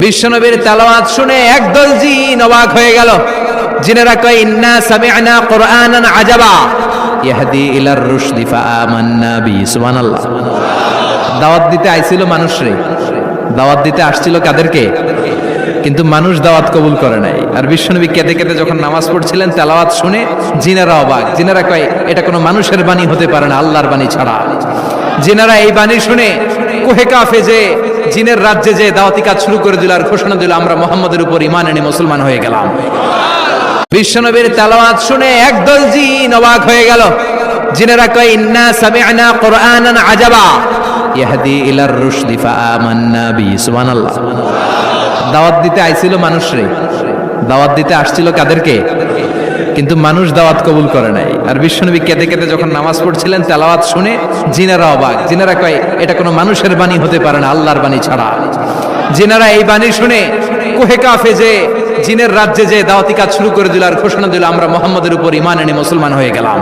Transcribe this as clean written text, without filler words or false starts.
বিশ্বনবীর তেলাওয়াত শুনে একদল জিন অবাক হয়ে গেল। জিনেরা কয় ইন্না সামি'না কুরআনান আজাবা ইয়াহদি ইলার রুশদি ফাআমান্না বি। সুবহানাল্লাহ। দাওয়াত দিতে আইছিল মানুষরে, দাওয়াত দিতে আসছিল কাদেরকে? কিন্তু মানুষ দাওয়াত কবুল করে নাই। আর বিশ্বনবী কেঁদে কেঁদে যখন নামাজ পড়ছিলেন, তেলাওয়াত শুনে জিনেরা অবাক। জিনেরা কয় এটা কোনো মানুষের বাণী হতে পারে না, আল্লাহর বাণী ছাড়া। জিনেরা এই বাণী শুনে কোহে কাফে যে জিনের রাজ্যে যে দাওয়াতি কাজ শুরু করে দিল আর ঘোষণা দিল আমরা মুহাম্মাদের উপর ঈমান এনে মুসলমান হয়ে গেলাম। বিশ্বনবীর তেলাওয়াত শুনে একদল জিন অবাক হয়ে গেল। জিনেরা কয় ইন্না সামি'না কুরআনান আজাবা ইয়াহদি ইলার রুশদি ফাআমান্না বি। সুবহানাল্লাহ। দাওয়াত দিতে আইছিল মানুষরে, দাওয়াত দিতে আসছিল কাদেরকে? কিন্তু মানুষ দাওয়াত কবুল করে নাই। আর বিশ্বনবী কেঁদে কেঁদে যখন নামাজ পড়ছিলেন, তেলাওয়াত শুনে জিনেরা অবাক। জিনেরা কয় এটা কোনো মানুষের বাণী হতে পারে না, আল্লাহর বাণী ছাড়া। জিনেরা এই বাণী শুনে কোহে কাফে যে জিনের রাজ্যে যে দাওয়াতি কাজ শুরু করে দিল আর ঘোষণা দিল আমরা মুহাম্মাদের উপর ঈমান এনে মুসলমান হয়ে গেলাম।